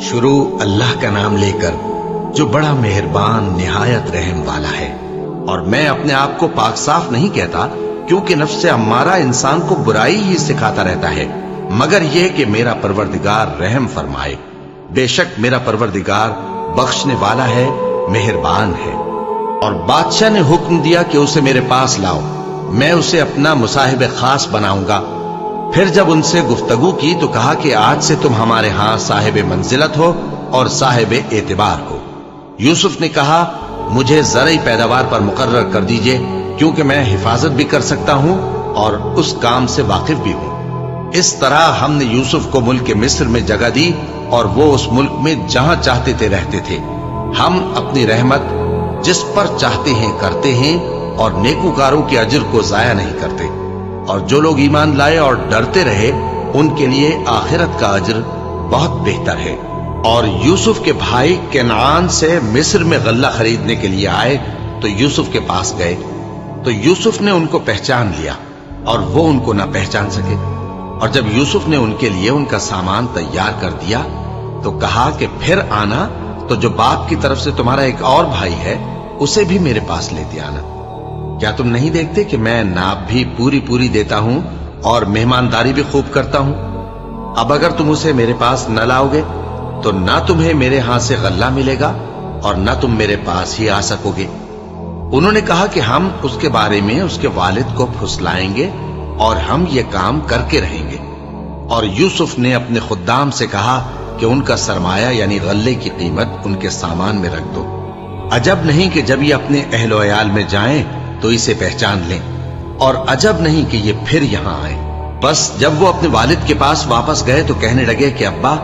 شروع اللہ کا نام لے کر جو بڑا مہربان نہایت رحم والا ہے۔ اور میں اپنے آپ کو پاک صاف نہیں کہتا، کیونکہ نفس امارہ انسان کو برائی ہی سکھاتا رہتا ہے، مگر یہ کہ میرا پروردگار رحم فرمائے۔ بے شک میرا پروردگار بخشنے والا ہے، مہربان ہے۔ اور بادشاہ نے حکم دیا کہ اسے میرے پاس لاؤ، میں اسے اپنا مصاحب خاص بناؤں گا۔ پھر جب ان سے گفتگو کی تو کہا کہ آج سے تم ہمارے ہاں صاحب منزلت ہو اور صاحب اعتبار ہو۔ یوسف نے کہا مجھے زرعی پیداوار پر مقرر کر دیجئے، کیونکہ میں حفاظت بھی کر سکتا ہوں اور اس کام سے واقف بھی ہوں۔ اس طرح ہم نے یوسف کو ملک مصر میں جگہ دی اور وہ اس ملک میں جہاں چاہتے تھے رہتے تھے۔ ہم اپنی رحمت جس پر چاہتے ہیں کرتے ہیں اور نیکوکاروں کے اجر کو ضائع نہیں کرتے۔ اور جو لوگ ایمان لائے اور ڈرتے رہے ان کے لیے آخرت کا اجر بہت بہتر ہے۔ اور یوسف کے بھائی کنعان سے مصر میں غلہ خریدنے کے لیے آئے تو یوسف کے پاس گئے، تو یوسف نے ان کو پہچان لیا اور وہ ان کو نہ پہچان سکے۔ اور جب یوسف نے ان کے لیے ان کا سامان تیار کر دیا تو کہا کہ پھر آنا تو جو باپ کی طرف سے تمہارا ایک اور بھائی ہے اسے بھی میرے پاس لیتے آنا۔ کیا تم نہیں دیکھتے کہ میں ناپ بھی پوری دیتا ہوں اور مہمانداری بھی خوب کرتا ہوں؟ اب اگر تم اسے میرے پاس نہ لاؤ گے تو نہ تمہیں میرے ہاں سے غلہ ملے گا اور نہ تم میرے پاس ہی آ سکو گے۔ انہوں نے کہا کہ ہم اس کے بارے میں اس کے والد کو پھسلائیں گے اور ہم یہ کام کر کے رہیں گے۔ اور یوسف نے اپنے خدام سے کہا کہ ان کا سرمایہ یعنی غلے کی قیمت ان کے سامان میں رکھ دو۔ عجب نہیں کہ جب یہ اپنے اہل و عیال میں جائیں تو اسے پہچان لیں، اور عجب نہیں کہ یہ پھر یہاں آئیں۔ بس جب وہ اپنے والد کے پاس واپس گئے تو کہنے لگے کہ ابا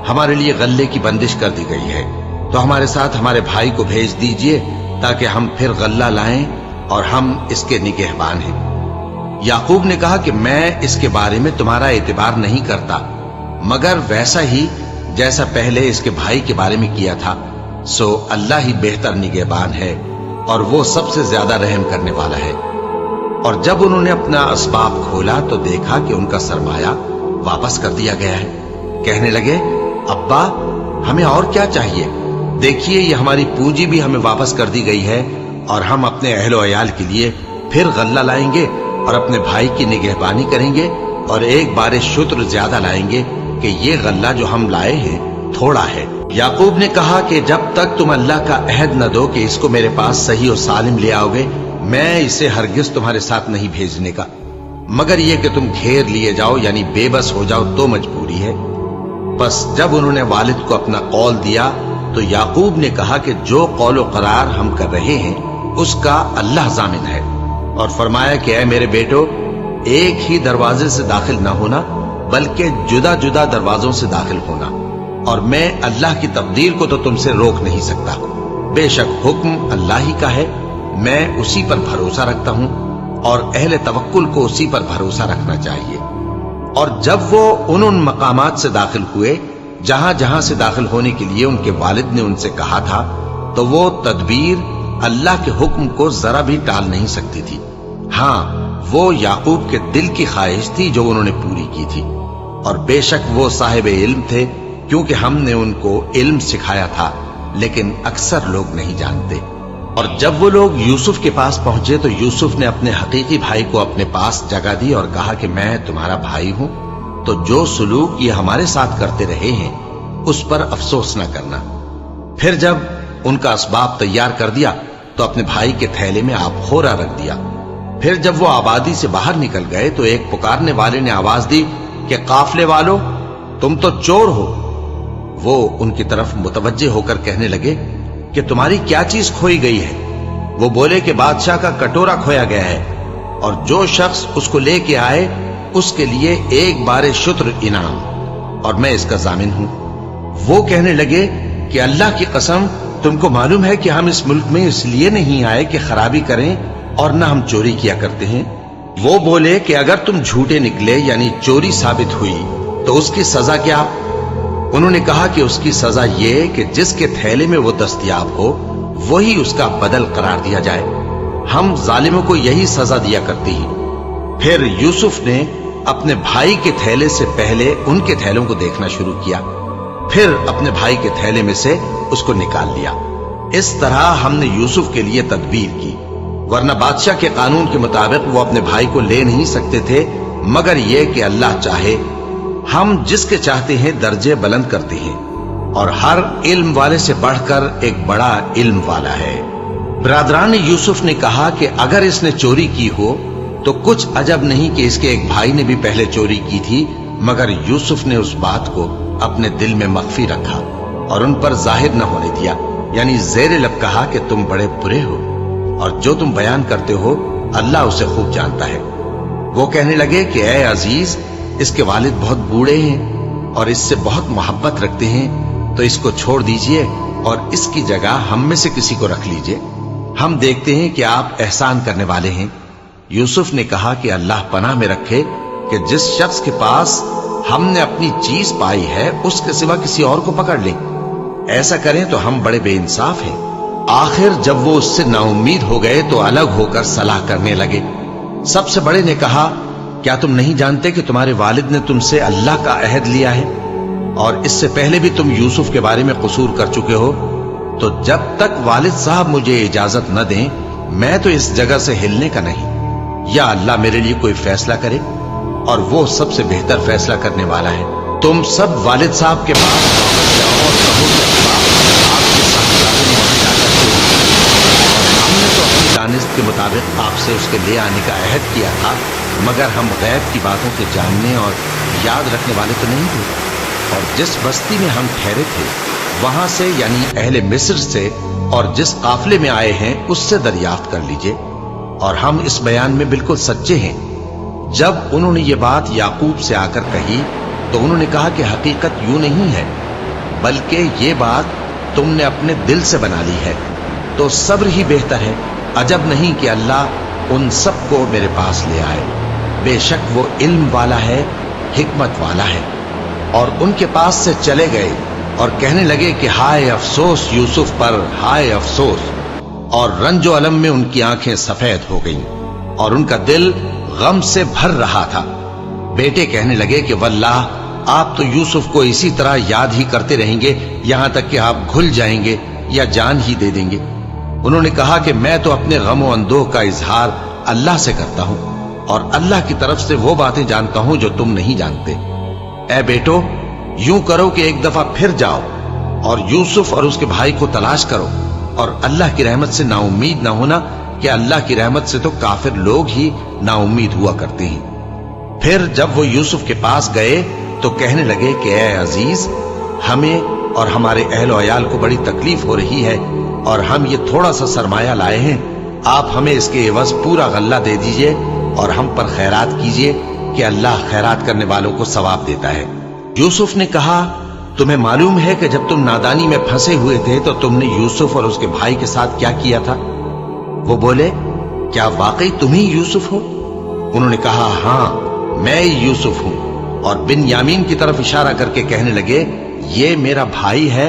ہمارے لیے غلے کی بندش کر دی گئی ہے، تو ہمارے ساتھ ہمارے بھائی کو بھیج دیجئے تاکہ ہم پھر غلہ لائیں اور ہم اس کے نگہبان ہیں۔ یعقوب نے کہا کہ میں اس کے بارے میں تمہارا اعتبار نہیں کرتا، مگر ویسا ہی جیسا پہلے اس کے بھائی کے بارے میں کیا تھا، سو اللہ ہی بہتر نگہبان ہے اور وہ سب سے زیادہ رحم کرنے والا ہے۔ اور جب انہوں نے اپنا اسباب کھولا تو دیکھا کہ ان کا سرمایہ واپس کر دیا گیا ہے۔ کہنے لگے ابا ہمیں اور کیا چاہیے، دیکھیے یہ ہماری پونجی بھی ہمیں واپس کر دی گئی ہے، اور ہم اپنے اہل و عیال کے لیے پھر غلہ لائیں گے اور اپنے بھائی کی نگہبانی کریں گے، اور ایک بار شتر زیادہ لائیں گے کہ یہ غلہ جو ہم لائے ہیں تھوڑا ہے۔ یعقوب نے کہا کہ جب تک تم اللہ کا عہد نہ دو کہ اس کو میرے پاس صحیح و سالم لے آؤ گے، میں اسے ہرگز تمہارے ساتھ نہیں بھیجنے کا، مگر یہ کہ تم گھیر لیے جاؤ یعنی بے بس ہو جاؤ تو مجبوری ہے۔ بس جب انہوں نے والد کو اپنا قول دیا تو یعقوب نے کہا کہ جو قول و قرار ہم کر رہے ہیں اس کا اللہ ضامن ہے، اور فرمایا کہ اے میرے بیٹو ایک ہی دروازے سے داخل نہ ہونا بلکہ جدا جدا دروازوں سے داخل ہونا، اور میں اللہ کی تقدیر کو تو تم سے روک نہیں سکتا۔ بے شک حکم اللہ ہی کا ہے، میں اسی پر بھروسہ رکھتا ہوں، اور اہل توکل کو اسی پر بھروسہ رکھنا چاہیے۔ اور جب وہ ان مقامات سے داخل ہوئے جہاں جہاں سے داخل ہونے کے لیے ان کے والد نے ان سے کہا تھا، تو وہ تدبیر اللہ کے حکم کو ذرا بھی ٹال نہیں سکتی تھی۔ ہاں وہ یعقوب کے دل کی خواہش تھی جو انہوں نے پوری کی تھی، اور بے شک وہ صاحب علم تھے، کیونکہ ہم نے ان کو علم سکھایا تھا، لیکن اکثر لوگ نہیں جانتے۔ اور جب وہ لوگ یوسف کے پاس پہنچے تو یوسف نے اپنے حقیقی بھائی کو اپنے پاس جگہ دی اور کہا کہ میں تمہارا بھائی ہوں، تو جو سلوک یہ ہمارے ساتھ کرتے رہے ہیں اس پر افسوس نہ کرنا۔ پھر جب ان کا اسباب تیار کر دیا تو اپنے بھائی کے تھیلے میں آپ خورا رکھ دیا۔ پھر جب وہ آبادی سے باہر نکل گئے تو ایک پکارنے والے نے آواز دی کہ قافلے والو تم تو چور ہو۔ وہ ان کی طرف متوجہ ہو کر کہنے لگے کہ تمہاری کیا چیز کھوئی گئی ہے؟ وہ بولے کہ بادشاہ کا کٹورا کھویا گیا ہے، اور جو شخص اس کو لے کے آئے اس کے لیے ایک بار شتر انعام، اور میں اس کا ضامن ہوں۔ وہ کہنے لگے کہ اللہ کی قسم تم کو معلوم ہے کہ ہم اس ملک میں اس لیے نہیں آئے کہ خرابی کریں اور نہ ہم چوری کیا کرتے ہیں۔ وہ بولے کہ اگر تم جھوٹے نکلے یعنی چوری ثابت ہوئی تو اس کی سزا کیا؟ انہوں نے کہا کہ اس کی سزا یہ کہ جس کے تھیلے میں وہ دستیاب ہو وہی اس کا بدل قرار دیا جائے، ہم ظالموں کو یہی سزا دیا کرتے ہیں۔ پھر یوسف نے اپنے بھائی کے تھیلے سے پہلے ان کے تھیلوں کو دیکھنا شروع کیا، फिर अपने भाई के थैले में से उसको निकाल लिया। इस तरह हमने यूसुफ के लिए तदबीर की, वरना बादशाह के कानून के मुताबिक वो अपने भाई को ले नहीं सकते थे, मगर यह कि अल्लाह चाहे हम जिसके चाहते हैं दर्जे बुलंद करते हैं, और हर इल्म वाले से बढ़कर एक बड़ा इल्म वाला है। बरादरान यूसुफ ने कहा कि अगर इसने चोरी की हो तो कुछ अजब नहीं कि इसके एक भाई ने भी पहले चोरी की थी, मगर यूसुफ ने उस बात को अपने दिल में मख्फी रखा और उन पर जाहिर न होने दिया, यानी ज़ेरे लब कहा कि तुम बड़े बुरे हो और जो तुम बयान करते हो अल्लाह उसे खूब जानता है। वो कहने लगे कि ए अजीज, इसके वालिद बहुत बूढ़े हैं और इससे बहुत मोहब्बत रखते हैं, तो इसको छोड़ दीजिए और इसकी जगह हम में से किसी को रख लीजिए। हम देखते हैं कि आप एहसान करने वाले हैं। यूसुफ ने कहा कि अल्लाह पनाह में रखे कि जिस शख्स के पास हमने अपनी चीज पाई है उसके सिवा किसी और को पकड़ लें। ऐसा करें तो हम बड़े बेइंसाफ हैं। आखिर जब वो उससे नाउम्मीद हो गए तो अलग होकर सलाह करने लगे। सबसे बड़े ने कहा, क्या तुम नहीं जानते कि तुम्हारे वालिद ने तुमसे अल्लाह का अहद लिया है और इससे पहले भी तुम यूसुफ के बारे में कसूर कर चुके हो? तो जब तक वालिद साहब मुझे इजाजत न दें, मैं तो इस जगह से हिलने का नहीं। या अल्लाह मेरे लिए कोई फैसला करे, और वो सबसे बेहतर फैसला करने वाला है। तुम सब वालिद साहब के पास जाओ और कहो कि आपके हमने तो अपनी दानिश के मुताबिक आपसे उसके ले आने का अहद किया था, मगर हम गैब की बातों के जानने और याद रखने वाले तो नहीं थे। और जिस बस्ती में हम ठहरे थे वहां से, यानी अहले मिस्र से, और जिस काफले में आए हैं उससे दरियाफ्त कर लीजिए, और हम इस बयान में बिल्कुल सच्चे हैं। जब उन्होंने ये बात याकूब से आकर कही तो उन्होंने कहा कि हकीकत यूं नहीं है, बल्कि ये बात तुमने अपने दिल से बना ली है, तो सब्र ही बेहतर है। अजब नहीं कि अल्लाह उन सबको मेरे पास ले आए। बेशक वो इल्म वाला है, हिकमत वाला है। और उनके पास से चले गए और कहने लगे कि हाय अफसोस यूसुफ पर, हाय अफसोस। और रंजो अलम में उनकी आंखें सफेद हो गईं और उनका दिल गम से भर रहा था। बेटे कहने लगे कि वल्लाह आप तो यूसुफ को इसी तरह याद ही करते रहेंगे यहां तक कि आप घुल जाएंगे या जान ही दे देंगे। उन्होंने कहा कि मैं तो अपने गम और अंदोह का इजहार अल्लाह से करता हूं और अल्लाह की तरफ से वो बातें जानता हूं जो तुम नहीं जानते। ए बेटो, यूं करो कि एक दफा फिर जाओ और यूसुफ और उसके भाई को तलाश करो, और अल्लाह की रहमत से नाउम्मीद ना होना कि अल्लाह की रहमत से तो काफिर लोग ही नाउम्मीद हुआ करते हैं। फिर जब वो यूसुफ के पास गए तो कहने लगे कि ए अजीज, हमें और हमारे अहल और अयाल को बड़ी तकलीफ हो रही है और हम ये थोड़ा सा सरमाया लाए हैं। आप हमें इसके एवज पूरा गल्ला दे दीजिए और हम पर खैरात कीजिए कि अल्लाह खैरात करने वालों को सवाब देता है। यूसुफ ने कहा, तुम्हें मालूम है कि जब तुम नादानी में फंसे हुए थे तो तुमने यूसुफ और उसके भाई के साथ क्या किया था? वो बोले, क्या वाकई तुम ही यूसुफ हो? उन्होंने कहा, हाँ मैं यूसुफ हूं। और बिन यामीन की तरफ इशारा करके कहने लगे, ये मेरा भाई है।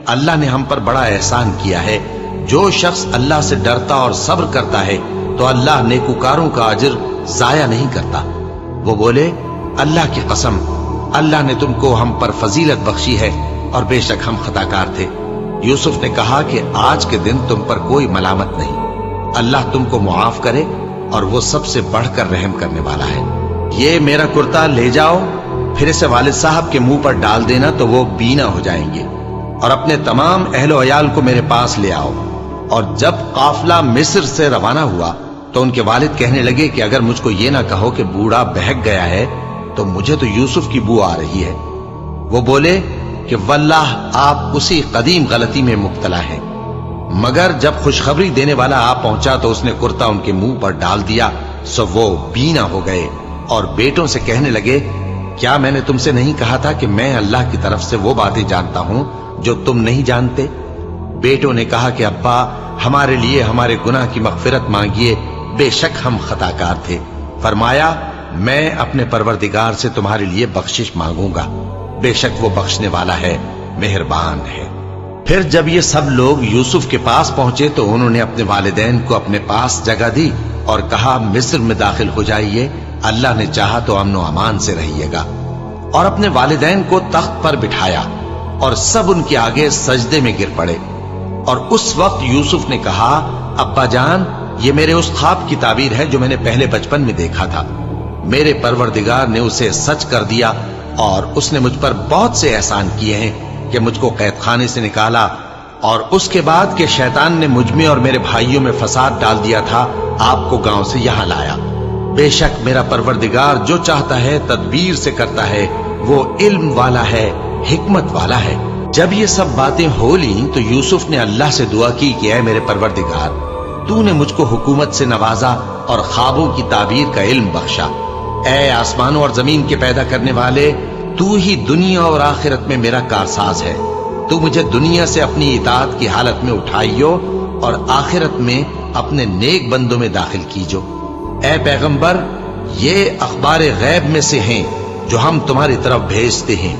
अल्लाह ने हम पर बड़ा एहसान किया है। जो शख्स अल्लाह से डरता और सब्र करता है तो अल्लाह नेकुकारों का अजर जाया नहीं करता। वो बोले, अल्लाह की कसम, अल्लाह ने तुमको हम पर फजीलत बख्शी है और बेशक हम खताकार थे। यूसुफ ने कहा कि आज के दिन तुम पर कोई मलामत नहीं, अल्लाह तुमको मुआफ करे और वो सबसे बढ़कर रहम करने वाला है। ये मेरा कुर्ता ले जाओ, फिर इसे वालिद साहब के मुंह पर डाल देना तो वो बीना हो जाएंगे, और अपने तमाम अहलो अयाल को मेरे पास ले आओ। और जब काफला मिस्र से रवाना हुआ तो उनके वालिद कहने लगे कि अगर मुझको ये ना कहो कि बूढ़ा बहक गया है तो मुझे तो यूसुफ की बू आ रही है। वो बोले कि वल्लाह आप उसी कदीम गलती में मुब्तला हैं। मगर जब खुशखबरी देने वाला आ पहुंचा तो उसने कुर्ता उनके मुंह पर डाल दिया, सो वो बीना हो गए और बेटों से कहने लगे, क्या मैंने तुमसे नहीं कहा था कि मैं अल्लाह की तरफ से वो बातें जानता हूं जो तुम नहीं जानते? बेटों ने कहा कि अब्बा, हमारे लिए हमारे गुनाह की मगफिरत मांगिए, बेशक हम खताकार थे। फरमाया, मैं अपने परवरदिगार से तुम्हारे लिए बख्शिश मांगूंगा, बेशक वो बख्शने वाला है, मेहरबान है। फिर जब ये सब लोग यूसुफ के पास पहुंचे तो उन्होंने अपने वालिदैन को अपने पास जगह दी और कहा, मिस्र में दाखिल हो जाइए, अल्लाह ने चाहा तो अमन व अमान से रहिएगा। और अपने वालिदैन को तख्त पर बिठाया और सब उनके आगे सजदे में गिर पड़े। और उस वक्त यूसुफ ने कहा, अब्बा जान, ये मेरे उस ख्वाब की ताबीर है जो मैंने पहले बचपन में देखा था। मेरे परवरदिगार ने उसे सच कर दिया और उसने मुझ पर बहुत से एहसान किए हैं कि मुझको कैदखाने से निकाला और उसके बाद के शैतान ने मुझ में और मेरे भाइयों में फसाद डाल दिया था, आपको गांव से यहां लाया। बेशक मेरा परवरदिगार जो चाहता है तदबीर से करता है, वो इल्म वाला है, हिकमत वाला है। जब ये सब बातें हो ली तो यूसुफ ने अल्लाह से दुआ की कि ऐ मेरे परवरदिगार, तूने मुझको हुकूमत से नवाजा और ख्वाबों की ताबीर का इल्म बख्शा। ऐ आसमानों और जमीन के पैदा करने वाले, तू ही दुनिया और आखिरत में मेरा कारसाज है। तू मुझे दुनिया से अपनी इताअत की हालत में उठाइयो और आखिरत में अपने नेक बंदों में दाखिल कीजो। ऐ पैगंबर, ये अखबार गैब में से हैं जो हम तुम्हारी तरफ भेजते हैं।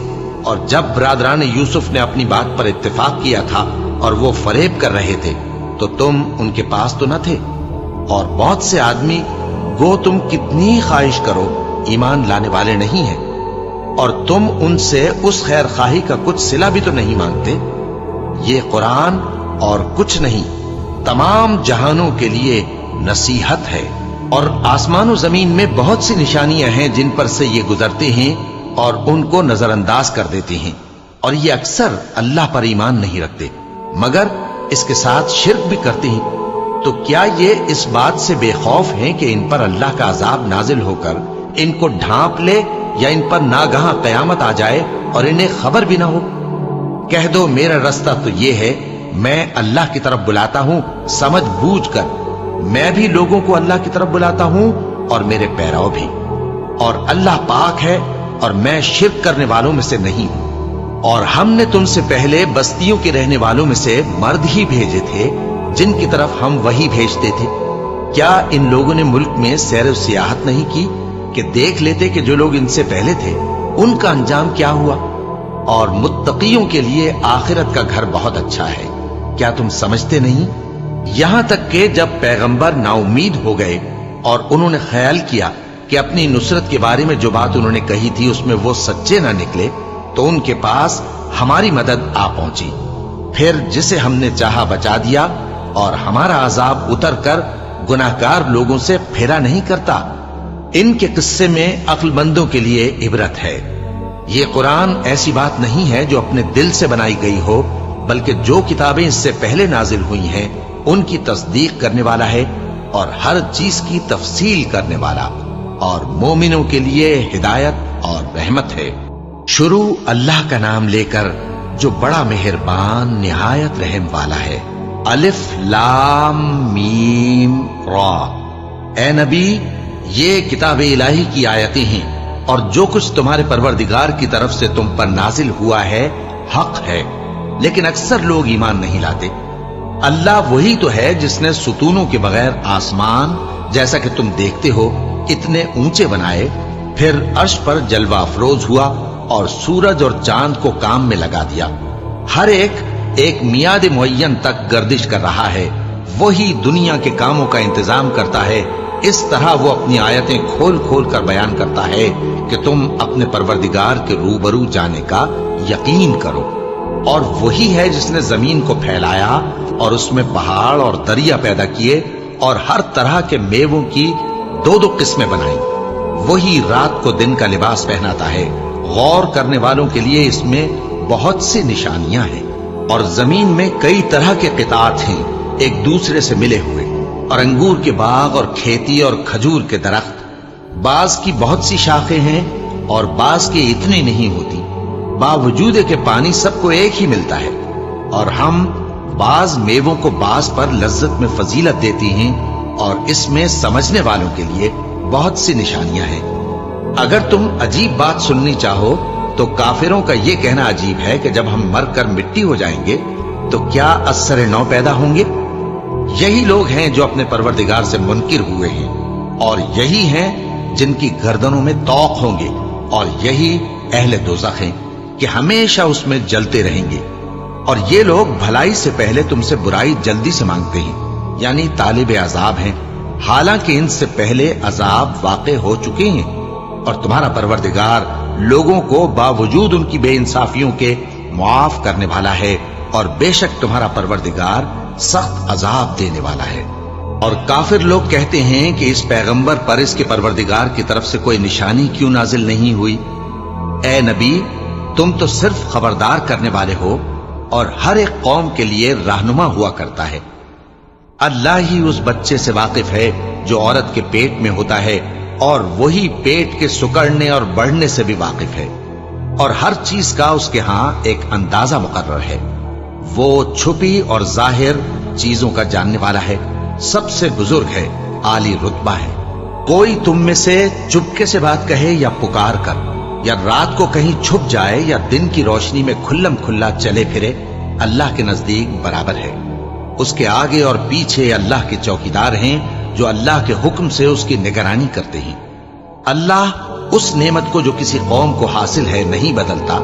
और जब बरादरान यूसुफ ने अपनी बात पर इत्तेफाक किया था और वो फरेब कर रहे थे तो तुम उनके पास तो न थे। और बहुत से आदमी, गो तुम कितनी ख्वाहिश करो, ईमान लाने वाले नहीं हैं, और तुम उनसे उस खैर खाही का कुछ सिला भी तो नहीं मांगते। ये कुरान और कुछ नहीं, तमाम जहानों के लिए नसीहत है। और आसमान और जमीन में बहुत सी निशानियां हैं जिन पर से ये गुजरते हैं और उनको नजरअंदाज कर देते हैं, और ये अक्सर अल्लाह पर ईमान नहीं रखते मगर इसके साथ शिर्क भी करते हैं। तो क्या ये इस बात से बेखौफ हैं कि इन पर अल्लाह का अजाब नाजिल होकर इनको ढांप ले या इन पर नागहां कयामत आ जाए और इन्हें खबर भी ना हो? कह दो, मेरा रास्ता तो ये है, मैं अल्लाह की तरफ बुलाता हूं समझ बूझ कर। मैं भी लोगों को अल्लाह की तरफ बुलाता हूं और मेरे पैराव भी, और अल्लाह पाक है और मैं शिर्क करने वालों में से नहीं हूं। और हमने तुमसे पहले बस्तियों के रहने वालों में से मर्द ही भेजे थे जिनकी तरफ हम वही भेजते थे। क्या इन लोगों ने मुल्क में सैर सियाहत नहीं की कि देख लेते कि जो लोग इनसे पहले थे उनका अंजाम क्या हुआ? और मुत्तकियों के लिए आखिरत का घर बहुत अच्छा है। क्या तुम समझते नहीं? यहां तक कि जब पैगंबर नाउमीद हो गए और उन्होंने ख्याल किया कि अपनी नुसरत के बारे में जो बात उन्होंने कही थी उसमें वो सच्चे ना निकले, तो उनके पास हमारी मदद आ पहुंची। फिर जिसे हमने चाहा बचा दिया और हमारा अजाब उतर कर गुनाहगार लोगों से फेरा नहीं करता। इनके किस्से में अक्लमंदों के लिए इबरत है। ये कुरान ऐसी बात नहीं है जो अपने दिल से बनाई गई हो, बल्कि जो किताबें इससे पहले नाजिल हुई हैं उनकी तस्दीक करने वाला है और हर चीज की तफसील करने वाला, और मोमिनों के लिए हिदायत और रहमत है। शुरू अल्लाह का नाम लेकर जो बड़ा मेहरबान निहायत रहम वाला है। अलिफ लाम मीम रा। ए नबी, ये किताब इलाही की आयतें हैं और जो कुछ तुम्हारे परवरदिगार की तरफ से तुम पर नाजिल हुआ है हक है, लेकिन अक्सर लोग ईमान नहीं लाते। अल्लाह वही तो है जिसने सुतूनों के बगैर आसमान, जैसा कि तुम देखते हो, इतने ऊंचे बनाए, फिर अर्श पर जलवा अफरोज हुआ और सूरज और चांद को काम में लगा दिया। हर एक मियाद मुअय्यन तक गर्दिश कर रहा है। वही दुनिया के कामों का इंतजाम करता है। इस तरह वो अपनी आयतें खोल खोल कर बयान करता है कि तुम अपने परवरदिगार के रूबरू जाने का यकीन करो। और वही है जिसने जमीन को फैलाया और उसमें पहाड़ और दरिया पैदा किए और हर तरह के मेवों की दो दो किस्में बनाई। वही रात को दिन का लिबास पहनाता है। गौर करने वालों के लिए इसमें बहुत सी निशानियां हैं। और जमीन में कई तरह के कितात हैं एक दूसरे से मिले हुए, और अंगूर के बाग और खेती और खजूर के दरख्त। बाज की बहुत सी शाखें हैं और बाज की इतनी नहीं होती। बावजूद के पानी सबको एक ही मिलता है। और हम बाज मेवों को बाज पर लज्जत में फजीलत देती हैं, और इसमें समझने वालों के लिए बहुत सी निशानियां हैं। अगर तुम अजीब बात सुननी चाहो तो काफिरों का यह कहना अजीब है कि जब हम मरकर मिट्टी हो जाएंगे तो क्या असर नौ पैदा होंगे। यही लोग हैं जो अपने परवरदिगार से मुनकिर हुए हैं, और यही हैं जिनकी गर्दनों में तौक होंगे, और यही अहले दोज़ख हैं कि हमेशा उसमें जलते रहेंगे। और ये लोग भलाई से पहले तुमसे बुराई जल्दी से मांगते हैं, यानी तालिब अजाब हैं, हालांकि इनसे पहले अजाब वाक़े हो चुके हैं। और तुम्हारा परवरदिगार लोगों को बावजूद उनकी बेइंसाफियों के मुआफ करने वाला है और बेशक तुम्हारा परवरदिगार सख्त अजाब देने वाला है। और काफिर लोग कहते हैं कि इस पैगंबर पर इसके परवरदिगार की तरफ से कोई निशानी क्यों नाजिल नहीं हुई? ए नबी, तुम तो सिर्फ खबरदार करने वाले हो और हर एक कौम के लिए रहनुमा हुआ करता है। अल्लाह ही उस बच्चे से वाकिफ है जो औरत के पेट में होता है, और वही पेट के सुकड़ने और बढ़ने से भी वाकिफ है, और हर चीज का उसके यहां एक अंदाजा मुकर्रर है। वो छुपी और जाहिर चीजों का जानने वाला है, सबसे बुजुर्ग है, आली रुतबा है। कोई तुम में से चुपके से बात कहे या पुकार कर, या रात को कहीं छुप जाए या दिन की रोशनी में खुल्लम खुल्ला चले फिरे, अल्लाह के नजदीक बराबर है। उसके आगे और पीछे अल्लाह के चौकीदार हैं जो अल्लाह के हुक्म से उसकी निगरानी करते हैं। अल्लाह उस नेमत को जो किसी कौम को हासिल है नहीं बदलता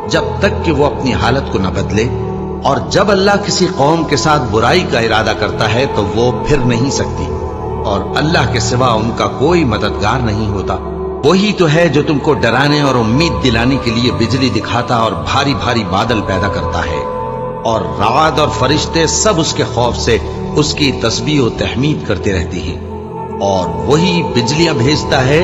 जब तक कि वो अपनी हालत को न बदले, और जब अल्लाह किसी कौम के साथ बुराई का इरादा करता है तो वो फिर नहीं सकती, और अल्लाह के सिवा उनका कोई मददगार नहीं होता। वही तो है जो तुमको डराने और उम्मीद दिलाने के लिए बिजली दिखाता और भारी भारी बादल पैदा करता है, और राद और फरिश्ते सब उसके खौफ से उसकी तस्बीह और तहमीद करते रहती हैं। और वही बिजलियां भेजता है,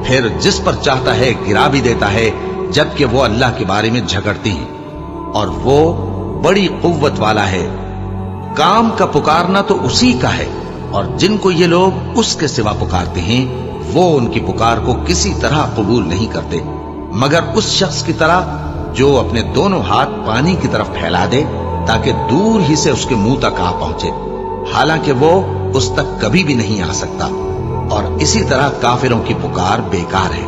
फिर जिस पर चाहता है गिरा भी देता है, जबकि वो अल्लाह के बारे में झगड़ती हैं, और वो बड़ी कुव्वत वाला है। काम का पुकारना तो उसी का है, और जिनको ये लोग उसके सिवा पुकारते हैं वो उनकी पुकार को किसी तरह कबूल नहीं करते, मगर उस शख्स की तरह जो अपने दोनों हाथ पानी की तरफ फैला दे ताकि दूर ही से उसके मुंह तक आ पहुंचे, हालांकि वो उस तक कभी भी नहीं आ सकता। और इसी तरह काफिरों की पुकार बेकार है।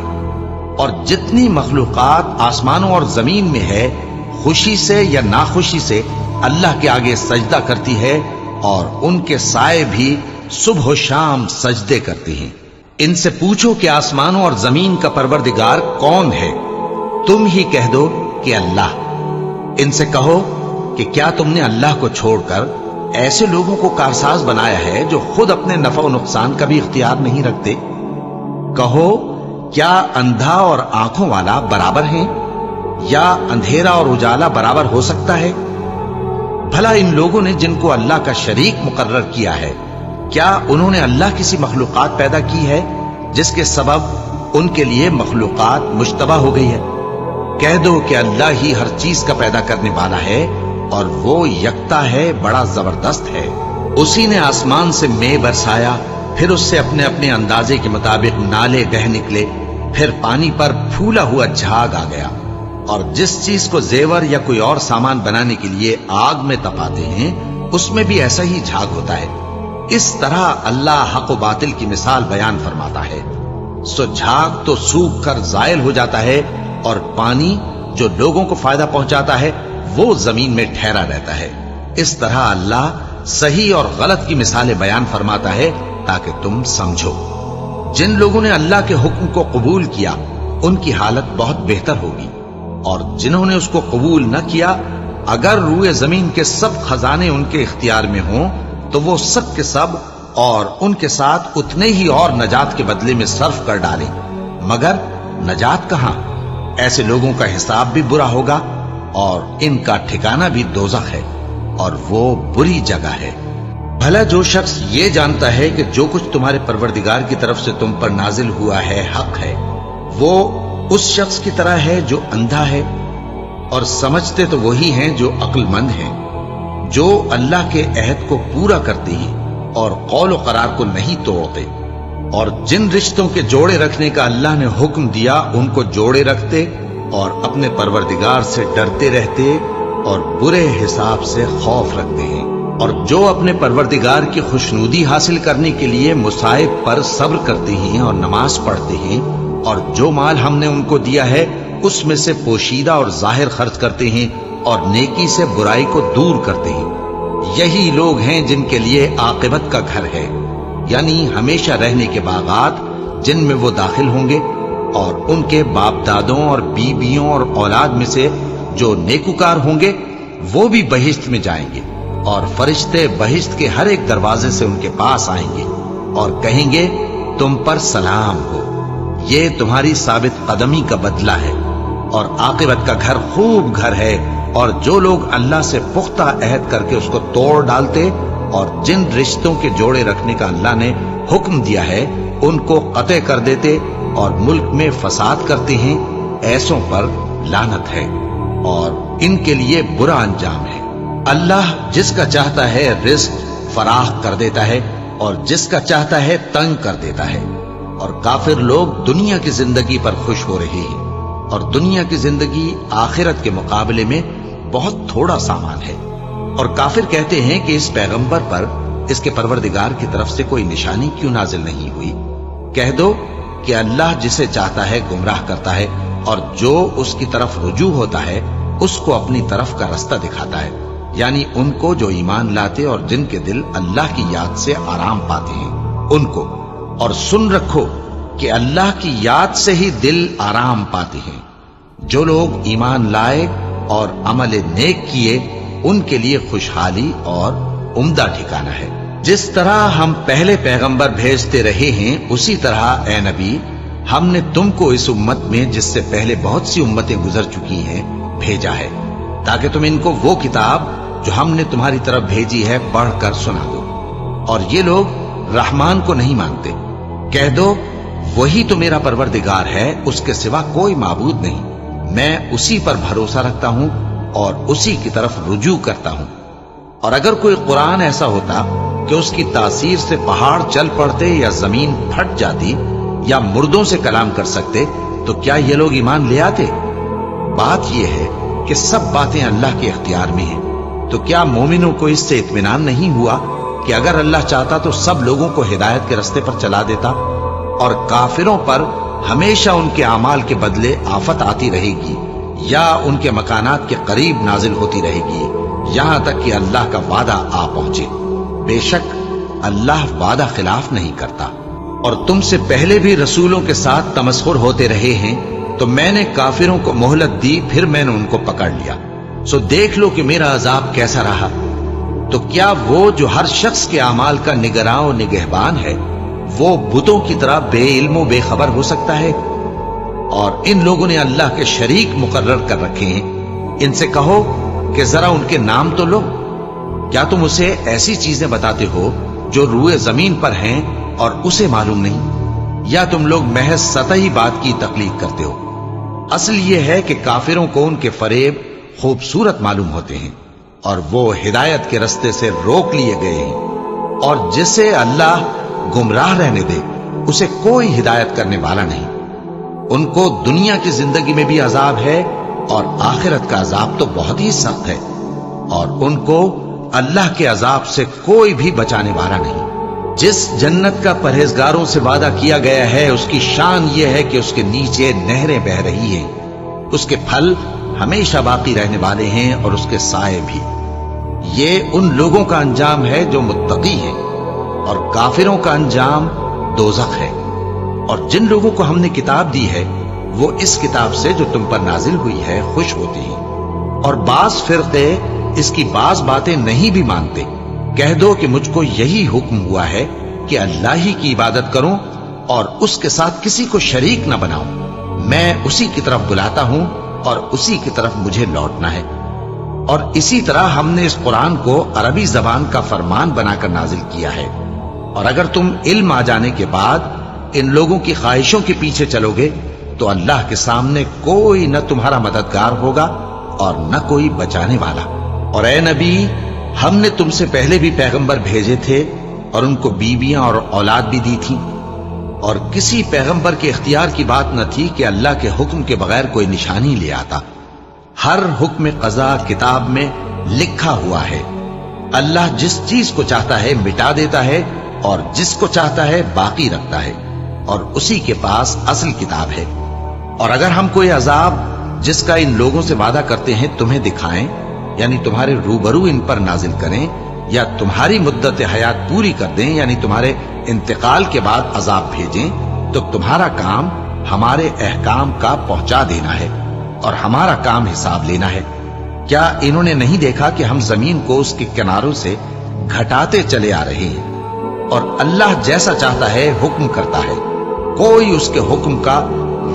और जितनी मखलूकात आसमानों और जमीन में है, खुशी से या नाखुशी से अल्लाह के आगे सजदा करती है, और उनके साए भी सुबह शाम सजदे करती हैं। इनसे पूछो कि आसमानों और जमीन का परवरदिगार कौन है? तुम ही कह दो कि अल्लाह। इनसे कहो कि क्या तुमने अल्लाह को छोड़कर ऐसे लोगों को कारसाज बनाया है जो खुद अपने नफा और नुकसान का भी इख्तियार नहीं रखते? कहो, क्या अंधा और आंखों वाला बराबर हैं, या अंधेरा और उजाला बराबर हो सकता है? भला इन लोगों ने जिनको अल्लाह का शरीक मुकर्रर किया है, क्या उन्होंने अल्लाह किसी मखलूकात पैदा की है जिसके सबब उनके लिए मखलूकात मुश्तबा हो गई है? कह दो कि अल्लाह ही हर चीज का पैदा करने वाला है, और वो यकता है, बड़ा जबरदस्त है। उसी ने आसमान से मेघ बरसाया, फिर उससे अपने अपने अंदाजे के मुताबिक नाले बह निकले, फिर पानी पर फूला हुआ झाग आ गया। और जिस चीज को जेवर या कोई और सामान बनाने के लिए आग में तपाते हैं, उसमें भी ऐसा ही झाग होता है। इस तरह अल्लाह हक व बातिल की मिसाल बयान फरमाता है। सो झाग तो सूख कर जायल हो जाता है, और पानी जो लोगों को फायदा पहुंचाता है वो जमीन में ठहरा रहता है। इस तरह अल्लाह सही और गलत की मिसालें बयान फरमाता है ताकि तुम समझो। जिन लोगों ने अल्लाह के हुक्म को कबूल किया उनकी हालत बहुत बेहतर होगी, और जिन्होंने उसको कबूल न किया, अगर रूए जमीन के सब खजाने उनके इख्तियार में हों तो वो सब के सब और उनके साथ उतने ही और नजात के बदले में सर्फ कर डालें, मगर नजात कहां? ऐसे लोगों का हिसाब भी बुरा होगा, और इनका ठिकाना भी दोज़ख है, और वो बुरी जगह है। भला जो शख्स ये जानता है कि जो कुछ तुम्हारे परवरदिगार की तरफ से तुम पर नाजिल हुआ है हक है, वो उस शख्स की तरह है जो अंधा है। और समझते तो वही हैं जो अक्लमंद हैं, जो अल्लाह के अहद को पूरा करते हैं और कौल व करार को नहीं तोड़ते, और जिन रिश्तों के जोड़े रखने का अल्लाह ने हुक्म दिया उनको जोड़े रखते, और अपने परवरदिगार से डरते रहते, और बुरे हिसाब से खौफ रखते हैं। और जो अपने परवरदिगार की खुशनुदी हासिल करने के लिए मुसाइब पर सब्र करते हैं और नमाज पढ़ते हैं, और जो माल हमने उनको दिया है उसमें से पोशीदा और जाहिर खर्च करते हैं, और नेकी से बुराई को दूर करते हैं, यही लोग हैं जिनके लिए आकिबत का घर है, यानी हमेशा रहने के बागात जिनमें वो दाखिल होंगे। और उनके बाप दादों और बीबियों और औलाद में से जो नेकुकार होंगे वो भी बहिश्त में जाएंगे, और फरिश्ते बहिश्त के हर एक दरवाजे से उनके पास आएंगे और कहेंगे तुम पर सलाम हो, ये तुम्हारी साबित कदमी का बदला है, और आकिबत का घर खूब घर है, اور جو لوگ اللہ سے پختہ عہد کر کے اس کو توڑ ڈالتے اور جن رشتوں کے جوڑے رکھنے کا اللہ نے حکم دیا ہے ان کو قطع کر دیتے اور ملک میں فساد کرتے ہیں، ایسوں پر لعنت ہے اور ان کے لیے برا انجام ہے۔ اللہ جس کا چاہتا ہے رزق فراخ کر دیتا ہے اور جس کا چاہتا ہے تنگ کر دیتا ہے، اور کافر لوگ دنیا کی زندگی پر خوش ہو رہے ہیں، اور دنیا کی زندگی آخرت کے مقابلے میں بہت تھوڑا سامان ہے۔ اور کافر کہتے ہیں کہ اس پیغمبر پر اس کے پروردگار کی طرف سے کوئی نشانی کیوں نازل نہیں ہوئی؟ کہہ دو کہ اللہ جسے چاہتا ہے گمراہ کرتا ہے، اور جو اس کی طرف رجوع ہوتا ہے اس کو اپنی طرف کا رستہ دکھاتا ہے، یعنی ان کو جو ایمان لاتے اور جن کے دل اللہ کی یاد سے آرام پاتے ہیں ان کو۔ اور سن رکھو کہ اللہ کی یاد سے ہی دل آرام پاتے ہیں۔ جو لوگ ایمان لائے اور عمل نیک کیے ان کے لیے خوشحالی اور عمدہ ٹھکانہ ہے۔ جس طرح ہم پہلے پیغمبر بھیجتے رہے ہیں اسی طرح اے نبی ہم نے تم کو اس امت میں جس سے پہلے بہت سی امتیں گزر چکی ہیں بھیجا ہے، تاکہ تم ان کو وہ کتاب جو ہم نے تمہاری طرف بھیجی ہے پڑھ کر سنا دو۔ اور یہ لوگ رحمان کو نہیں مانتے۔ کہہ دو وہی تو میرا پروردگار ہے، اس کے سوا کوئی معبود نہیں، میں اسی پر بھروسہ رکھتا ہوں اور اسی کی طرف رجوع کرتا ہوں۔ اور اگر کوئی قرآن ایسا ہوتا کہ اس کی تاثیر سے پہاڑ چل پڑتے یا زمین پھٹ جاتی یا مردوں سے کلام کر سکتے تو کیا یہ لوگ ایمان لے آتے؟ بات یہ ہے کہ سب باتیں اللہ کے اختیار میں ہیں، تو کیا مومنوں کو اس سے اطمینان نہیں ہوا کہ اگر اللہ چاہتا تو سب لوگوں کو ہدایت کے رستے پر چلا دیتا؟ اور کافروں پر ہمیشہ ان کے اعمال کے بدلے آفت آتی رہے گی یا ان کے مکانات کے قریب نازل ہوتی رہے گی یہاں تک کہ اللہ کا وعدہ آ پہنچے۔ بے شک اللہ وعدہ خلاف نہیں کرتا۔ اور تم سے پہلے بھی رسولوں کے ساتھ تمسخر ہوتے رہے ہیں، تو میں نے کافروں کو مہلت دی، پھر میں نے ان کو پکڑ لیا۔ سو دیکھ لو کہ میرا عذاب کیسا رہا۔ تو کیا وہ جو ہر شخص کے اعمال کا نگراں و نگہبان ہے وہ بتوں کی طرح بے علم و بے خبر ہو سکتا ہے؟ اور ان لوگوں نے اللہ کے شریک مقرر کر رکھے ہیں۔ ان سے کہو کہ ذرا ان کے نام تو لو۔ کیا تم اسے ایسی چیزیں بتاتے ہو جو روئے زمین پر ہیں اور اسے معلوم نہیں، یا تم لوگ محض سطحی بات کی تقلید کرتے ہو؟ اصل یہ ہے کہ کافروں کو ان کے فریب خوبصورت معلوم ہوتے ہیں اور وہ ہدایت کے رستے سے روک لیے گئے ہیں، اور جسے اللہ گمراہ رہنے دے اسے کوئی ہدایت کرنے والا نہیں۔ ان کو دنیا کی زندگی میں بھی عذاب ہے اور آخرت کا عذاب تو بہت ہی سخت ہے، اور ان کو اللہ کے عذاب سے کوئی بھی بچانے والا نہیں۔ جس جنت کا پرہیزگاروں سے وعدہ کیا گیا ہے اس کی شان یہ ہے کہ اس کے نیچے نہریں بہ رہی ہیں، اس کے پھل ہمیشہ باقی رہنے والے ہیں اور اس کے سائے بھی۔ یہ ان لوگوں کا انجام ہے جو متقی ہیں، اور کافروں کا انجام دوزخ ہے۔ اور جن لوگوں کو ہم نے کتاب دی ہے وہ اس کتاب سے جو تم پر نازل ہوئی ہے خوش ہوتے ہیں، اور بعض فرقے اس کی بعض باتیں نہیں بھی مانتے۔ کہہ دو کہ مجھ کو یہی حکم ہوا ہے کہ اللہ ہی کی عبادت کروں اور اس کے ساتھ کسی کو شریک نہ بناؤں۔ میں اسی کی طرف بلاتا ہوں اور اسی کی طرف مجھے لوٹنا ہے۔ اور اسی طرح ہم نے اس قرآن کو عربی زبان کا فرمان بنا کر نازل کیا ہے۔ اور اگر تم علم آ جانے کے بعد ان لوگوں کی خواہشوں کے پیچھے چلو گے تو اللہ کے سامنے کوئی نہ تمہارا مددگار ہوگا اور نہ کوئی بچانے والا۔ اور اے نبی ہم نے تم سے پہلے بھی پیغمبر بھیجے تھے اور ان کو بیویاں اور اولاد بھی دی تھی، اور کسی پیغمبر کے اختیار کی بات نہ تھی کہ اللہ کے حکم کے بغیر کوئی نشانی لے آتا۔ ہر حکم قضا کتاب میں لکھا ہوا ہے۔ اللہ جس چیز کو چاہتا ہے مٹا دیتا ہے اور جس کو چاہتا ہے باقی رکھتا ہے، اور اسی کے پاس اصل کتاب ہے۔ اور اگر ہم کوئی عذاب جس کا ان لوگوں سے وعدہ کرتے ہیں تمہیں دکھائیں، یعنی تمہارے روبرو ان پر نازل کریں، یا تمہاری مدت حیات پوری کر دیں یعنی تمہارے انتقال کے بعد عذاب بھیجیں، تو تمہارا کام ہمارے احکام کا پہنچا دینا ہے اور ہمارا کام حساب لینا ہے۔ کیا انہوں نے نہیں دیکھا کہ ہم زمین کو اس کے کناروں سے گھٹاتے چلے آ رہے ہیں؟ اور اللہ جیسا چاہتا ہے حکم کرتا ہے، کوئی اس کے حکم کا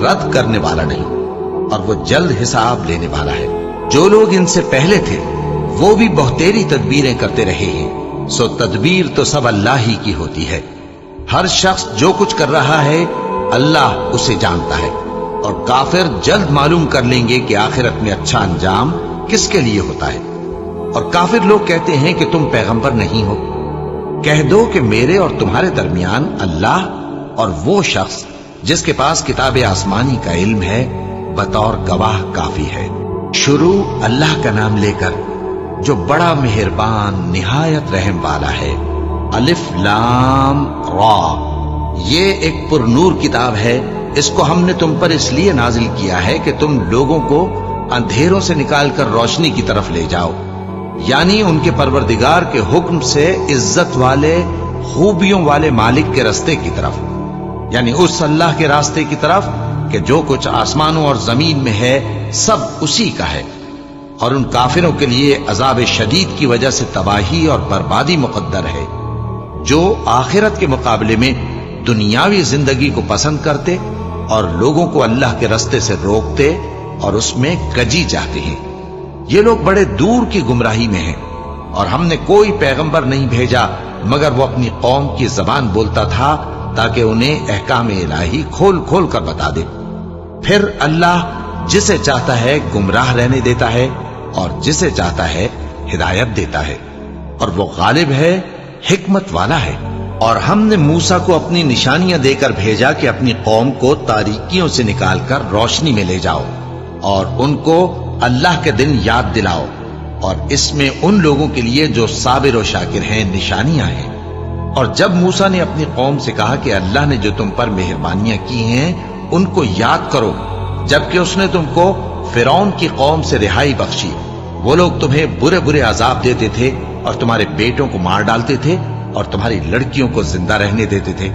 رد کرنے والا نہیں، اور وہ جلد حساب لینے والا ہے۔ जो लोग इनसे पहले थे वो भी बहुतेरी तदबीरें करते रहे हैं, सो तदबीर तो सब अल्लाह ही की होती है। हर शख्स जो कुछ कर रहा है अल्लाह उसे जानता है, और काफिर जल्द मालूम कर लेंगे कि आखिरत में अच्छा अंजाम किसके लिए होता है। और काफिर लोग कहते हैं कि तुम पैगंबर नहीं हो। कह दो कि मेरे और तुम्हारे दरमियान अल्लाह और वो शख्स जिसके पास किताब आसमानी का इल्म है बतौर गवाह काफी है। शुरू अल्लाह का नाम लेकर जो बड़ा मेहरबान निहायत रहम वाला है। अलिफ लाम रा, ये एक पुरनूर किताब है। इसको हमने तुम पर इसलिए नाजिल किया है कि तुम लोगों को अंधेरों से निकालकर रोशनी की तरफ ले जाओ, यानी उनके परवरदिगार के हुक्म से इज्जत वाले खूबियों वाले मालिक के रास्ते की तरफ, यानी उस अल्लाह के रास्ते की तरफ कि जो कुछ आसमानों और जमीन में है सब उसी का है। और उन काफिरों के लिए अजाब शदीद की वजह से तबाही और बर्बादी मुकद्दर है, जो आखिरत के मुकाबले में दुनियावी जिंदगी को पसंद करते और लोगों को अल्लाह के रास्ते से रोकते और उसमें कजी चाहते हैं। ये लोग बड़े दूर की गुमराही में हैं, और हमने कोई पैगंबर नहीं भेजा मगर वो अपनी कौम की जबान बोलता था ताकि उन्हें अहकाम इलाही खोल खोल कर बता दे। फिर अल्लाह जिसे चाहता है गुमराह रहने देता है और जिसे चाहता है हिदायत देता है, और वो गालिब है, हिकमत वाला है। और हमने मूसा को अपनी निशानियां देकर भेजा कि अपनी कौम को तारीकियों से निकालकर रोशनी में ले जाओ और उनको अल्लाह के दिन याद दिलाओ, और इसमें उन लोगों के लिए जो साबिर और शाकिर हैं निशानियां हैं। और जब मूसा ने अपनी कौम से कहा कि अल्लाह ने जो तुम पर मेहरबानियां की हैं उनको याद करो, जबकि उसने तुमको फिरौन की कौम से रिहाई बख्शी। वो लोग तुम्हें बुरे बुरे अजाब देते थे और तुम्हारे बेटों को मार डालते थे और तुम्हारी लड़कियों को जिंदा रहने देते थे,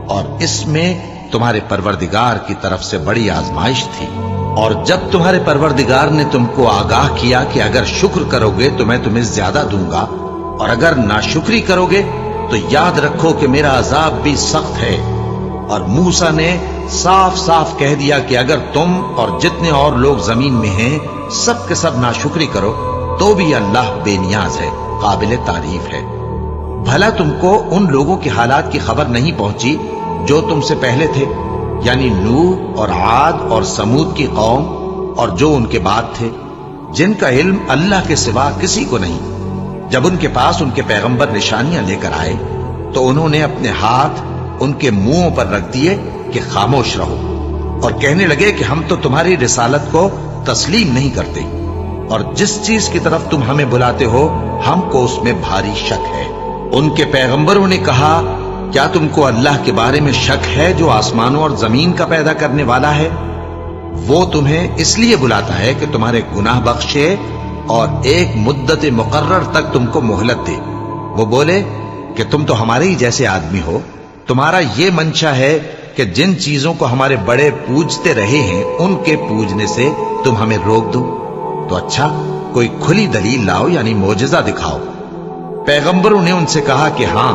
और इसमें तुम्हारे परवरदिगार की तरफ से बड़ी आजमाइश थी। और जब तुम्हारे परवरदिगार ने तुमको आगाह किया कि अगर शुक्र करोगे तो मैं तुम्हें ज्यादा दूंगा, और अगर नाशुक्री करोगे तो याद रखो कि मेरा अजाब भी सख्त है। और मूसा ने साफ साफ कह दिया कि अगर तुम और जितने और लोग जमीन में हैं सब के सब नाशुक्री करो तो भी अल्लाह बेनियाज है, काबिल तारीफ है। भला तुमको उन लोगों के हालात की खबर नहीं पहुंची जो तुमसे पहले थे, यानी नूह और आद और समूद की कौम और जो उनके बाद थे, जिनका इल्म अल्लाह के सिवा किसी को नहीं। जब उनके पास उनके पैगंबर निशानियां लेकर आए तो उन्होंने अपने हाथ उनके मुंहों पर रख दिए कि खामोश रहो, और कहने लगे कि हम तो तुम्हारी रिसालत को तस्लीम नहीं करते, और जिस चीज की तरफ तुम हमें बुलाते हो हमको उसमें भारी शक है। उनके पैगंबरों ने कहा, क्या तुमको अल्लाह के बारे में शक है जो आसमानों और जमीन का पैदा करने वाला है? वो तुम्हें इसलिए बुलाता है कि तुम्हारे गुनाह बख्शे और एक मुद्दत मुकर्रर तक तुमको मोहलत दे। वो बोले कि तुम तो हमारे ही जैसे आदमी हो, तुम्हारा ये मंशा है कि जिन चीजों को हमारे बड़े पूजते रहे हैं उनके पूजने से तुम हमें रोक दो। तो अच्छा, कोई खुली दलील लाओ, यानी मोजज़ा दिखाओ। पैगंबरों ने उनसे कहा कि हां,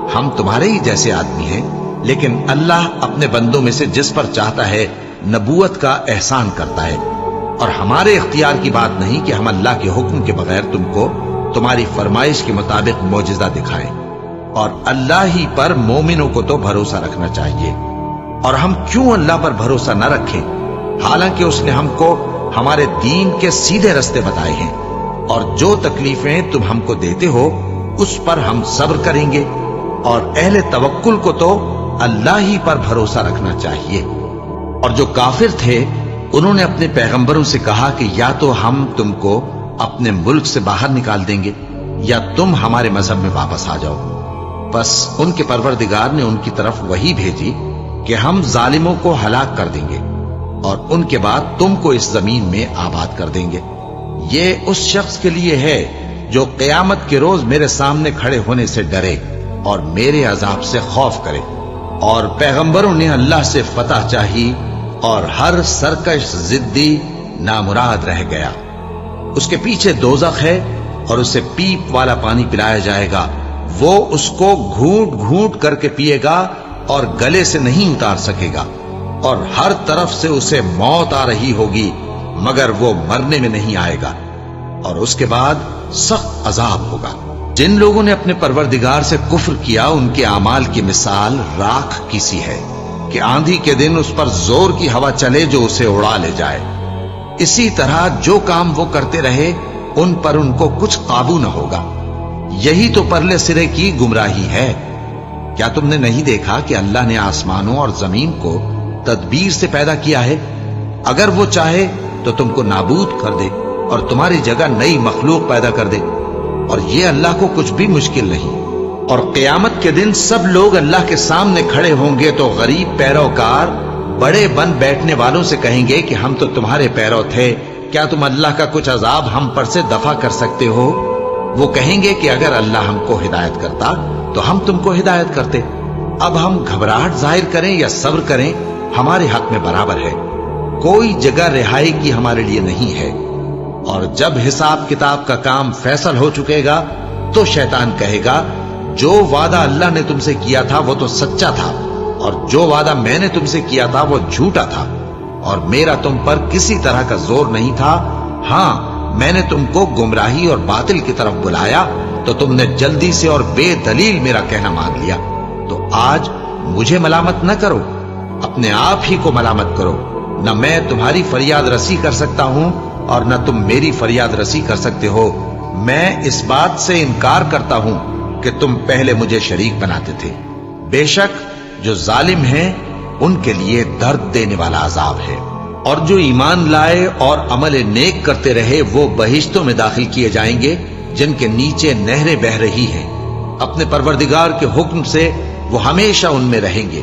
हम तुम्हारे ही जैसे आदमी हैं, लेकिन अल्लाह अपने बंदों में से जिस पर चाहता है नबूवत का एहसान करता है, और हमारे इख्तियार की बात नहीं कि हम अल्लाह के हुक्म के बगैर तुमको तुम्हारी फरमाइश के मुताबिक मोजज़ा दिखाएं। और अल्लाह ही पर मोमिनों को तो भरोसा रखना चाहिए। और हम क्यों अल्लाह पर भरोसा न रखें, हालांकि उसने हमको हमारे दीन के सीधे रास्ते बताए हैं, और जो तकलीफें तुम हमको देते हो उस पर हम सब्र करेंगे। और अहले तवक्कुल को तो अल्लाह ही पर भरोसा रखना चाहिए। और जो काफिर थे उन्होंने अपने पैगंबरों से कहा कि या तो हम तुमको अपने मुल्क से बाहर निकाल देंगे या तुम हमारे मजहब में वापस आ जाओ। बस उनके परवरदिगार ने उनकी तरफ वही भेजी कि हम जालिमों को हलाक कर देंगे और उनके बाद तुमको इस जमीन में आबाद कर देंगे। ये उस शख्स के लिए है जो क़यामत के रोज मेरे सामने खड़े होने से डरे और मेरे अजाब से खौफ करे। और पैगंबरों ने अल्लाह से फतह चाही और हर सरकश जिद्दी नामुराद रह गया। उसके पीछे दोज़ख है और उसे पीप वाला पानी पिलाया जाएगा। वो उसको घूंट घूंट करके पिएगा और गले से नहीं उतार सकेगा, और हर तरफ से उसे मौत आ रही होगी मगर वो मरने में नहीं आएगा। اور اس کے بعد سخت عذاب ہوگا۔ جن لوگوں نے اپنے پروردگار سے کفر کیا ان کے اعمال کی مثال راکھ کی سی ہے کہ آندھی کے دن اس پر زور کی ہوا چلے جو اسے اڑا لے جائے۔ اسی طرح جو کام وہ کرتے رہے ان پر ان کو کچھ قابو نہ ہوگا۔ یہی تو پرلے سرے کی گمراہی ہے۔ کیا تم نے نہیں دیکھا کہ اللہ نے آسمانوں اور زمین کو تدبیر سے پیدا کیا ہے؟ اگر وہ چاہے تو تم کو نابود کر دے اور تمہاری جگہ نئی مخلوق پیدا کر دے، اور یہ اللہ کو کچھ بھی مشکل نہیں۔ اور قیامت کے دن سب لوگ اللہ کے سامنے کھڑے ہوں گے تو غریب پیروکار بڑے بن بیٹھنے والوں سے کہیں گے کہ ہم تو تمہارے پیرو تھے، کیا تم اللہ کا کچھ عذاب ہم پر سے دفع کر سکتے ہو؟ وہ کہیں گے کہ اگر اللہ ہم کو ہدایت کرتا تو ہم تم کو ہدایت کرتے۔ اب ہم گھبراہٹ ظاہر کریں یا صبر کریں ہمارے حق میں برابر ہے، کوئی جگہ رہائی کی ہمارے لیے نہیں ہے۔ اور جب حساب کتاب کا کام فیصل ہو چکے گا تو شیطان کہے گا جو وعدہ اللہ نے تم سے کیا تھا وہ تو سچا تھا، اور جو وعدہ میں نے تم سے کیا تھا وہ جھوٹا تھا، اور میرا تم پر کسی طرح کا زور نہیں تھا۔ ہاں، میں نے تم کو گمراہی اور باطل کی طرف بلایا تو تم نے جلدی سے اور بے دلیل میرا کہنا مان لیا۔ تو آج مجھے ملامت نہ کرو، اپنے آپ ہی کو ملامت کرو۔ نہ میں تمہاری فریاد رسی کر سکتا ہوں اور نہ تم میری فریاد رسی کر سکتے ہو۔ میں اس بات سے انکار کرتا ہوں کہ تم پہلے مجھے شریک بناتے تھے۔ بے شک جو ظالم ہیں ان کے لیے درد دینے والا عذاب ہے۔ اور جو ایمان لائے اور عمل نیک کرتے رہے وہ بہشتوں میں داخل کیے جائیں گے جن کے نیچے نہریں بہہ رہی ہیں۔ اپنے پروردگار کے حکم سے وہ ہمیشہ ان میں رہیں گے۔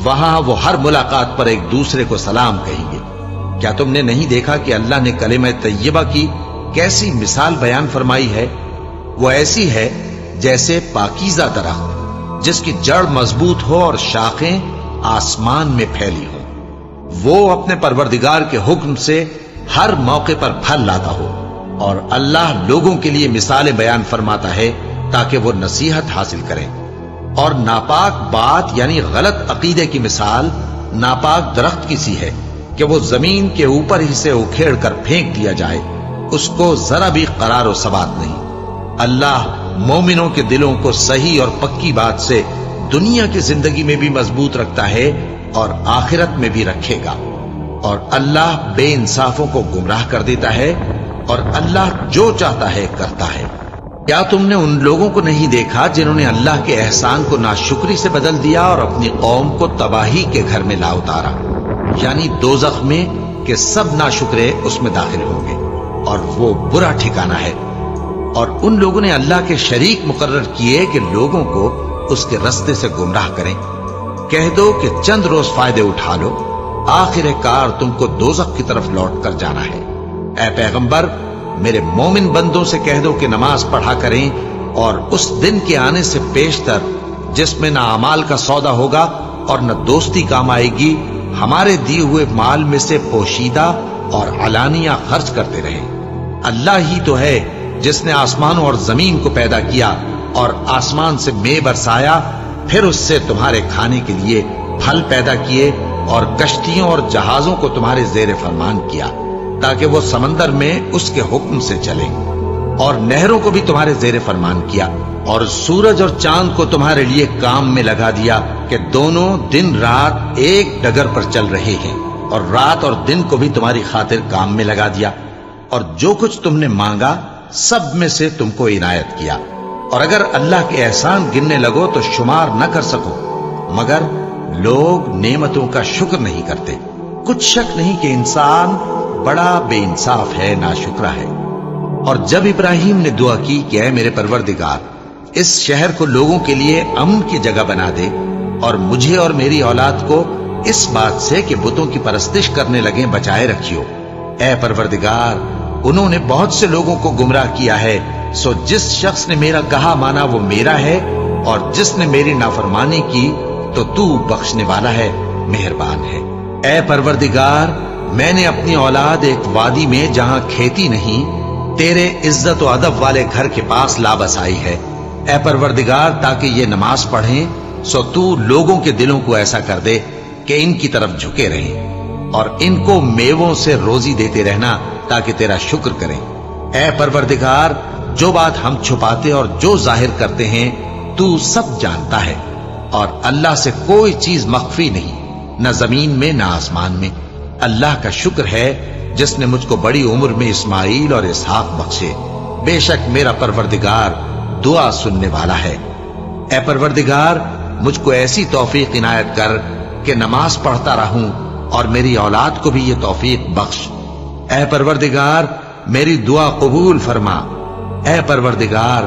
وہاں وہ ہر ملاقات پر ایک دوسرے کو سلام کہیں گے۔ کیا تم نے نہیں دیکھا کہ اللہ نے کلمہ طیبہ کی کیسی مثال بیان فرمائی ہے؟ وہ ایسی ہے جیسے پاکیزہ درخت جس کی جڑ مضبوط ہو اور شاخیں آسمان میں پھیلی ہوں۔ وہ اپنے پروردگار کے حکم سے ہر موقع پر پھل لاتا ہو، اور اللہ لوگوں کے لیے مثالیں بیان فرماتا ہے تاکہ وہ نصیحت حاصل کریں۔ اور ناپاک بات یعنی غلط عقیدے کی مثال ناپاک درخت کی سی ہے کہ وہ زمین کے اوپر ہی سے اکھیڑ کر پھینک دیا جائے، اس کو ذرا بھی قرار و ثبات نہیں۔ اللہ مومنوں کے دلوں کو صحیح اور پکی بات سے دنیا کی زندگی میں بھی مضبوط رکھتا ہے اور آخرت میں بھی رکھے گا۔ اور اللہ بے انصافوں کو گمراہ کر دیتا ہے، اور اللہ جو چاہتا ہے کرتا ہے۔ کیا تم نے ان لوگوں کو نہیں دیکھا جنہوں نے اللہ کے احسان کو ناشکری سے بدل دیا اور اپنی قوم کو تباہی کے گھر میں لا اتارا، یعنی دوزخ میں، کہ سب ناشکرے اس میں داخل ہوں گے اور وہ برا ٹھکانہ ہے۔ اور ان لوگوں نے اللہ کے شریک مقرر کیے کہ لوگوں کو اس کے رستے سے گمراہ کریں۔ کہہ دو کہ چند روز فائدے اٹھا لو، آخر کار تم کو دوزخ کی طرف لوٹ کر جانا ہے۔ اے پیغمبر، میرے مومن بندوں سے کہہ دو کہ نماز پڑھا کریں، اور اس دن کے آنے سے پیشتر جس میں نہ اعمال کا سودا ہوگا اور نہ دوستی کام آئے گی، ہمارے دیے ہوئے مال میں سے پوشیدہ اور علانیہ خرچ کرتے رہیں۔ اللہ ہی تو ہے جس نے آسمانوں اور زمین کو پیدا کیا اور آسمان سے مے برسایا، پھر اس سے تمہارے کھانے کے لیے پھل پیدا کیے اور کشتیوں اور جہازوں کو تمہارے زیر فرمان کیا تاکہ وہ سمندر میں اس کے حکم سے چلیں، اور نہروں کو بھی تمہارے زیر فرمان کیا، اور سورج اور چاند کو تمہارے لیے کام میں لگا دیا کہ دونوں دن رات ایک ڈگر پر چل رہے ہیں، اور رات اور دن کو بھی تمہاری خاطر کام میں لگا دیا، اور جو کچھ تم نے مانگا سب میں سے تم کو عنایت کیا۔ اور اگر اللہ کے احسان گننے لگو تو شمار نہ کر سکو، مگر لوگ نعمتوں کا شکر نہیں کرتے۔ کچھ شک نہیں کہ انسان بڑا بے انصاف ہے، ناشکرا ہے۔ اور جب ابراہیم نے دعا کی کہ اے میرے پروردگار، اس شہر کو لوگوں کے لیے امن کی جگہ بنا دے، اور مجھے اور میری اولاد کو اس بات سے کہ بتوں کی پرستش کرنے لگیں بچائے رکھیو۔ اے پروردگار، انہوں نے بہت سے لوگوں کو گمراہ کیا ہے، سو جس شخص نے میرا کہا مانا وہ میرا ہے، اور جس نے میری نافرمانی کی تو تو بخشنے والا ہے، مہربان ہے۔ اے پروردگار، میں نے اپنی اولاد ایک وادی میں جہاں کھیتی نہیں، تیرے عزت و ادب والے گھر کے پاس لا بسائی ہے۔ اے پروردگار، تاکہ یہ نماز پڑھیں، سو تو لوگوں کے دلوں کو ایسا کر دے کہ ان کی طرف جھکے رہیں، اور ان کو میووں سے روزی دیتے رہنا تاکہ تیرا شکر کریں۔ اے پروردگار، جو بات ہم چھپاتے اور جو ظاہر کرتے ہیں تو سب جانتا ہے، اور اللہ سے کوئی چیز مخفی نہیں، نہ زمین میں نہ آسمان میں۔ اللہ کا شکر ہے جس نے مجھ کو بڑی عمر میں اسماعیل اور اسحاق بخشے، بے شک میرا پروردگار دعا سننے والا ہے۔ اے پروردگار، مجھ کو ایسی توفیق عنایت کر کہ نماز پڑھتا رہوں، اور میری اولاد کو بھی یہ توفیق بخش۔ اے پروردگار، میری دعا قبول فرما۔ اے پروردگار،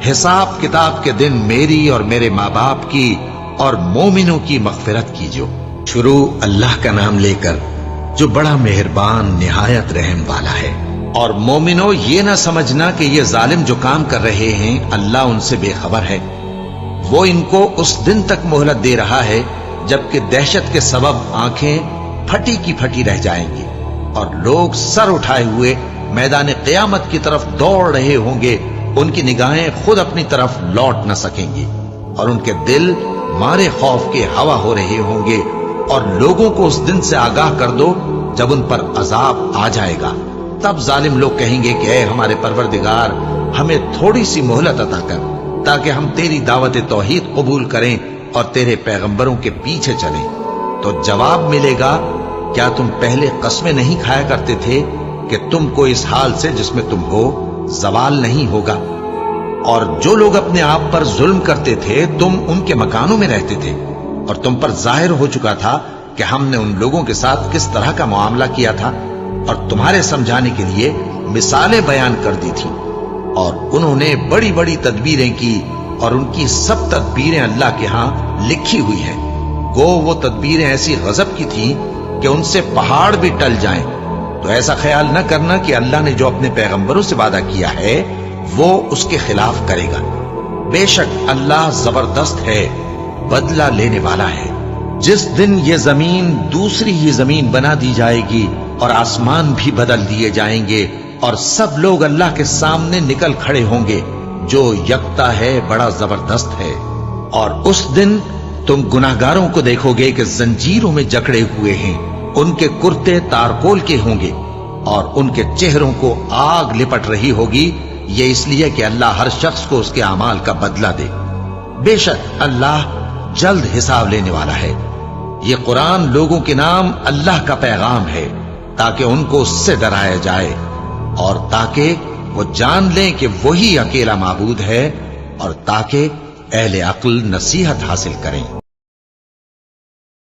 حساب کتاب کے دن میری اور میرے ماں باپ کی اور مومنوں کی مغفرت کیجو۔ شروع اللہ کا نام لے کر جو بڑا مہربان نہایت رحم والا ہے۔ اور مومنوں، یہ نہ سمجھنا کہ یہ ظالم جو کام کر رہے ہیں اللہ ان سے بے خبر ہے۔ وہ ان کو اس دن تک مہلت دے رہا ہے جبکہ دہشت کے سبب آنکھیں پھٹی کی پھٹی رہ جائیں گی، اور لوگ سر اٹھائے ہوئے میدان قیامت کی طرف دوڑ رہے ہوں گے، ان کی نگاہیں خود اپنی طرف لوٹ نہ سکیں گی، اور ان کے دل مارے خوف کے ہوا ہو رہے ہوں گے۔ اور لوگوں کو اس دن سے آگاہ کر دو جب ان پر عذاب آ جائے گا، تب ظالم لوگ کہیں گے کہ اے ہمارے پروردگار، ہمیں تھوڑی سی مہلت عطا کر تاکہ ہم تیری دعوت توحید قبول کریں اور تیرے پیغمبروں کے پیچھے چلیں۔ تو جواب ملے گا، کیا تم پہلے قسمیں نہیں کھایا کرتے تھے کہ تم کو اس حال سے جس میں تم ہو زوال نہیں ہوگا؟ اور جو لوگ اپنے آپ پر ظلم کرتے تھے تم ان کے مکانوں میں رہتے تھے، اور تم پر ظاہر ہو چکا تھا کہ ہم نے ان لوگوں کے ساتھ کس طرح کا معاملہ کیا تھا، اور تمہارے سمجھانے کے لیے مثالیں بیان کر دی تھی۔ اور انہوں نے بڑی بڑی تدبیریں کی، اور ان کی سب تدبیریں اللہ کے ہاں لکھی ہوئی ہیں۔ گو وہ تدبیریں ایسی غضب کی تھیں کہ ان سے پہاڑ بھی ٹل جائیں۔ تو ایسا خیال نہ کرنا کہ اللہ نے جو اپنے پیغمبروں سے وعدہ کیا ہے وہ اس کے خلاف کرے گا۔ بے شک اللہ زبردست ہے، بدلہ لینے والا ہے۔ جس دن یہ زمین دوسری ہی زمین بنا دی جائے گی اور آسمان بھی بدل دیے جائیں گے، اور سب لوگ اللہ کے سامنے نکل کھڑے ہوں گے، جو یکتا ہے بڑا زبردست ہے۔ اور اس دن تم گناہگاروں کو دیکھو گے کہ زنجیروں میں جکڑے ہوئے ہیں، ان کے کرتے تارکول کے ہوں گے، اور ان کے چہروں کو آگ لپٹ رہی ہوگی، یہ اس لیے کہ اللہ ہر شخص کو اس کے اعمال کا بدلہ دے۔ بے شک اللہ جلد حساب لینے والا ہے۔ یہ قرآن لوگوں کے نام اللہ کا پیغام ہے تاکہ ان کو اس سے ڈرایا جائے، اور تاکہ وہ جان لیں کہ وہی اکیلا معبود ہے، اور تاکہ اہل عقل نصیحت حاصل کریں۔